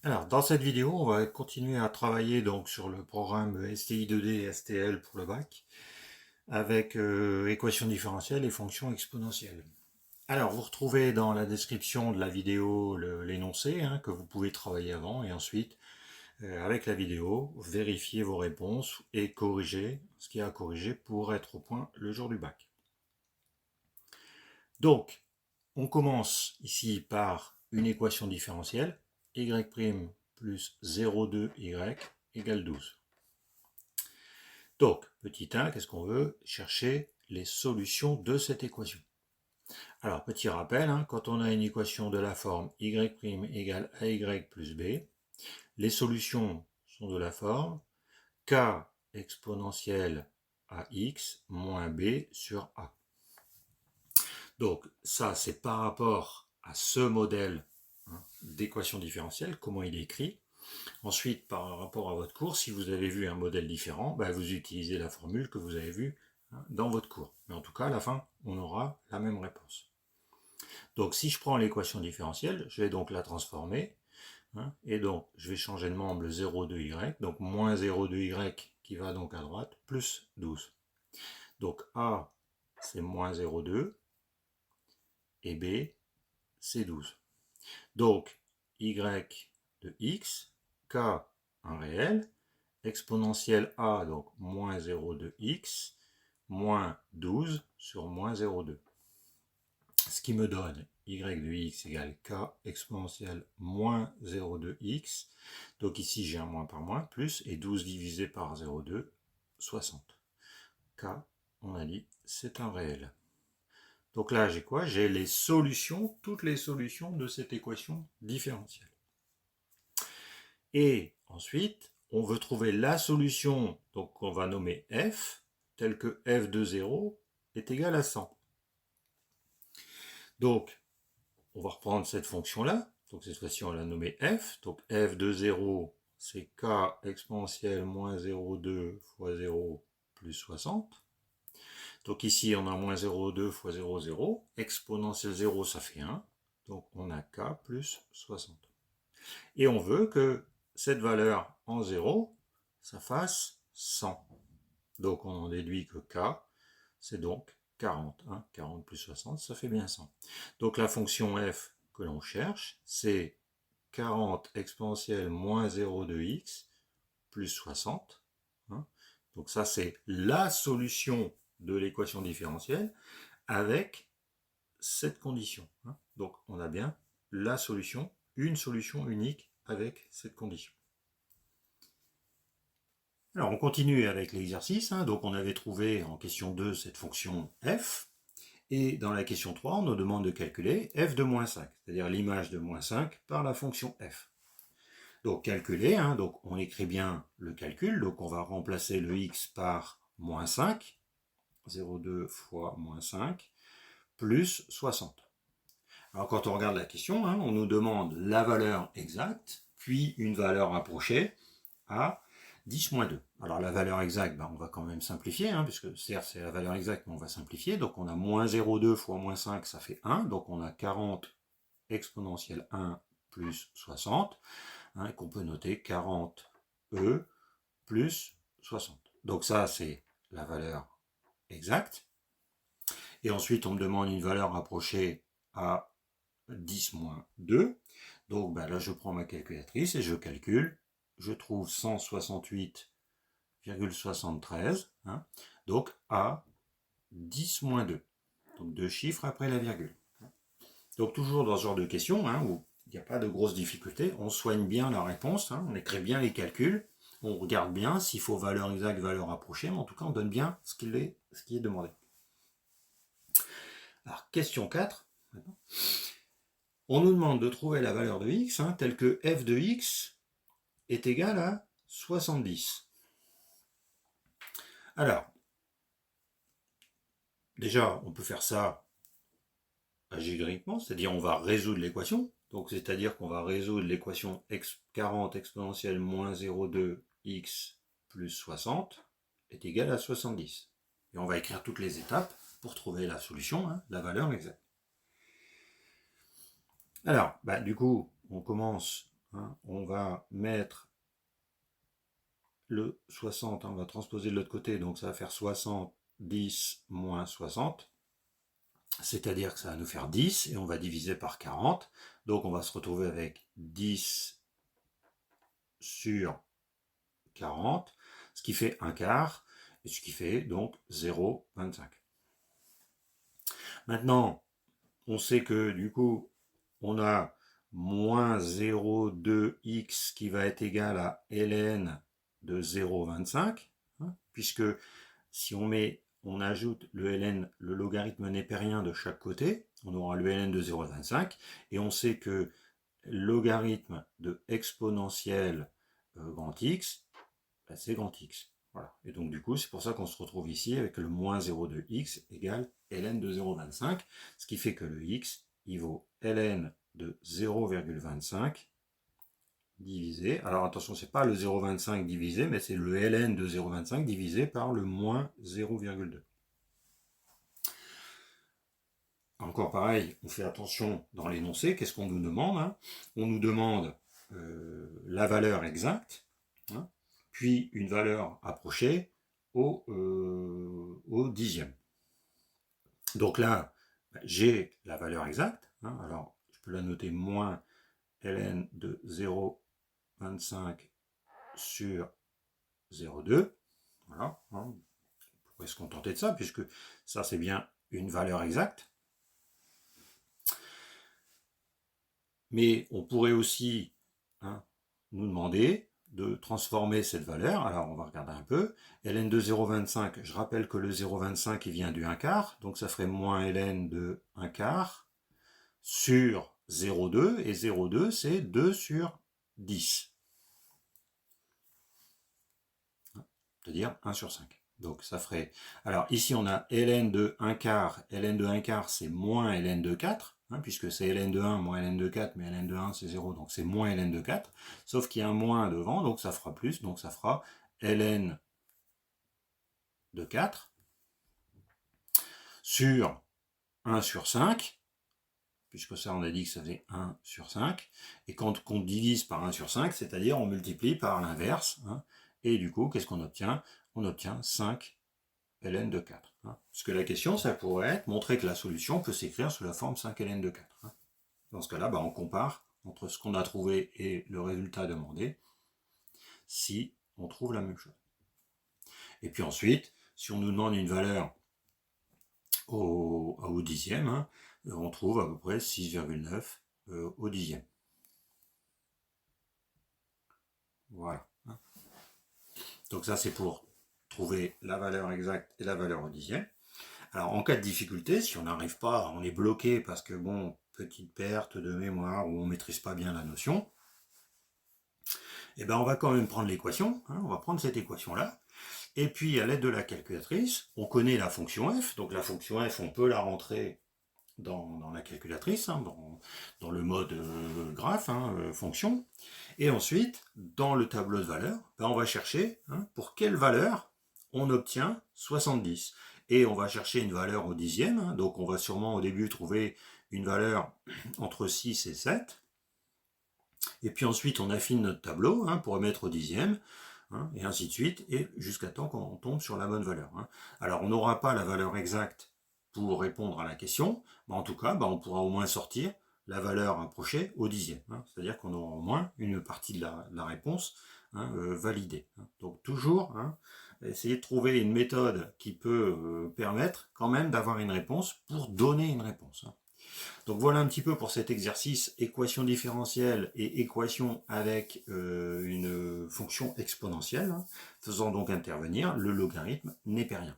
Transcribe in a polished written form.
Alors, dans cette vidéo, on va continuer à travailler donc sur le programme STI2D et STL pour le bac, avec équations différentielles et fonctions exponentielles. Alors, vous retrouvez dans la description de la vidéo l'énoncé que vous pouvez travailler avant, et ensuite, avec la vidéo, vérifier vos réponses et corriger ce qu'il y a à corriger pour être au point le jour du bac. Donc, on commence ici par une équation différentielle, y' plus 0,2y égale 12. Donc, petit 1, qu'est-ce qu'on veut? Chercher les solutions de cette équation. Alors, petit rappel, quand on a une équation de la forme y' égale ay plus b, les solutions sont de la forme k exponentielle ax moins b sur a. Donc, ça, c'est par rapport à ce modèle d'équation différentielle, comment il est écrit. Ensuite, par rapport à votre cours, si vous avez vu un modèle différent, vous utilisez la formule que vous avez vue dans votre cours. Mais en tout cas, à la fin, on aura la même réponse. Donc, si je prends l'équation différentielle, je vais donc la transformer. Et donc, je vais changer de membre le 0,2y. Donc, moins 0,2y qui va donc à droite, plus 12. Donc, A, c'est moins 0,2. Et B, c'est 12. Donc, y de x, k, un réel, exponentielle a, donc moins 0,2x, moins 12 sur moins 0,2. Ce qui me donne y de x égale k exponentielle moins 0,2x. Donc ici, j'ai un moins par moins, plus, et 12 divisé par 0,2, 60. K, on a dit, c'est un réel. Donc là, j'ai quoi? J'ai les solutions, toutes les solutions de cette équation différentielle. Et ensuite, on veut trouver la solution, donc on va nommer f, telle que f de 0 est égal à 100. Donc, on va reprendre cette fonction-là. Donc cette fois-ci, on l'a nommée f. Donc f de 0, c'est k exponentielle moins 0,2 fois 0 plus 60. Donc ici, on a moins 0,2 fois 0, 0. Exponentielle 0, ça fait 1. Donc on a k plus 60. Et on veut que cette valeur en 0, ça fasse 100. Donc on en déduit que k, c'est donc 40. 40 plus 60, ça fait bien 100. Donc la fonction f que l'on cherche, c'est 40 exponentielle moins 0,2x plus 60. Donc ça, c'est la solution de l'équation différentielle avec cette condition. Donc on a bien la solution, une solution unique avec cette condition. Alors on continue avec l'exercice. Donc on avait trouvé en question 2 cette fonction f. Et dans la question 3, on nous demande de calculer f de moins 5, c'est-à-dire l'image de moins 5 par la fonction f. Donc calculer, donc on écrit bien le calcul, donc on va remplacer le x par moins 5, 0,2 fois moins 5, plus 60. Alors quand on regarde la question, on nous demande la valeur exacte, puis une valeur approchée à 10 moins 2. Alors la valeur exacte, on va quand même simplifier, puisque certes c'est la valeur exacte, mais on va simplifier. Donc on a moins 0,2 fois moins 5, ça fait 1. Donc on a 40 exponentielle 1 plus 60, et qu'on peut noter 40e plus 60. Donc ça c'est la valeur exacte. Et ensuite on me demande une valeur approchée à 10 moins 2. Donc là je prends ma calculatrice et je calcule. Je trouve 168,73, donc à 10 moins 2. Donc 2 chiffres après la virgule. Donc toujours dans ce genre de questions, où il n'y a pas de grosses difficultés, on soigne bien la réponse, on écrit bien les calculs, on regarde bien s'il faut valeur exacte, valeur approchée, mais en tout cas on donne bien ce qui est demandé. Alors question 4, maintenant. On nous demande de trouver la valeur de x, telle que f de x est égal à 70. Alors, déjà, on peut faire ça algébriquement, c'est-à-dire on va résoudre l'équation. Donc, c'est-à-dire qu'on va résoudre l'équation 40 exponentielle moins 0,2 x plus 60 est égal à 70. Et on va écrire toutes les étapes pour trouver la solution, la valeur exacte. Alors, du coup, on commence on va mettre le 60, on va transposer de l'autre côté, donc ça va faire 60, 10 moins 60, c'est-à-dire que ça va nous faire 10, et on va diviser par 40, donc on va se retrouver avec 10 sur 40, ce qui fait un quart, et ce qui fait donc 0,25. Maintenant, on sait que du coup, on a moins 0,2x qui va être égal à ln de 0,25, puisque si on ajoute le ln, le logarithme népérien de chaque côté, on aura le ln de 0,25, et on sait que logarithme de exponentielle grand X, ben c'est grand X. Voilà. Et donc du coup, c'est pour ça qu'on se retrouve ici avec le moins 0,2x égale ln de 0,25, ce qui fait que le x, il vaut ln de 0,25 divisé, alors attention, c'est pas le 0,25 divisé, mais c'est le ln de 0,25 divisé par le moins 0,2. Encore pareil, on fait attention dans l'énoncé, qu'est-ce qu'on nous demande, on nous demande la valeur exacte, puis une valeur approchée au dixième. Donc là, j'ai la valeur exacte, alors je peux la noter moins ln de 0,25 sur 0,2, voilà, on pourrait se contenter de ça, puisque ça c'est bien une valeur exacte. Mais on pourrait aussi nous demander de transformer cette valeur. Alors on va regarder un peu. ln de 0,25, je rappelle que le 0,25 il vient du 1 quart, donc ça ferait moins ln de 1 quart sur 0,2, et 0,2 c'est 2 sur 10. C'est-à-dire 1 sur 5. Donc ça ferait... Alors ici on a ln de 1 quart. Ln de 1 quart c'est moins ln de 4, puisque c'est ln de 1 moins ln de 4, mais ln de 1 c'est 0, donc c'est moins ln de 4. Sauf qu'il y a un moins devant, donc ça fera plus, donc ça fera ln de 4 sur 1 sur 5, puisque ça on a dit que ça faisait 1 sur 5, et quand on divise par 1 sur 5, c'est-à-dire on multiplie par l'inverse, et du coup qu'est-ce qu'on obtient? On obtient 5 ln de 4. Parce que la question, ça pourrait être montrer que la solution peut s'écrire sous la forme 5 ln de 4. Dans ce cas-là, on compare entre ce qu'on a trouvé et le résultat demandé, si on trouve la même chose. Et puis ensuite, si on nous demande une valeur au dixième, on trouve à peu près 6,9 au dixième. Voilà. Donc ça, c'est pour trouver la valeur exacte et la valeur au dixième. Alors en cas de difficulté, si on n'arrive pas, on est bloqué parce que bon, petite perte de mémoire ou on ne maîtrise pas bien la notion, on va quand même prendre l'équation, on va prendre cette équation-là, et puis à l'aide de la calculatrice, on connaît la fonction f, donc la fonction f, on peut la rentrer dans la calculatrice, dans le mode graphe, fonction, et ensuite, dans le tableau de valeurs, on va chercher pour quelle valeur on obtient 70. Et on va chercher une valeur au dixième, donc on va sûrement au début trouver une valeur entre 6 et 7. Et puis ensuite on affine notre tableau pour le mettre au dixième, et ainsi de suite, et jusqu'à temps qu'on tombe sur la bonne valeur. Alors on n'aura pas la valeur exacte pour répondre à la question, mais en tout cas on pourra au moins sortir la valeur approchée au dixième. C'est-à-dire qu'on aura au moins une partie de la réponse validée. Donc toujours essayer de trouver une méthode qui peut permettre quand même d'avoir une réponse pour donner une réponse. Donc voilà un petit peu pour cet exercice équation différentielle et équation avec une fonction exponentielle, faisant donc intervenir le logarithme népérien.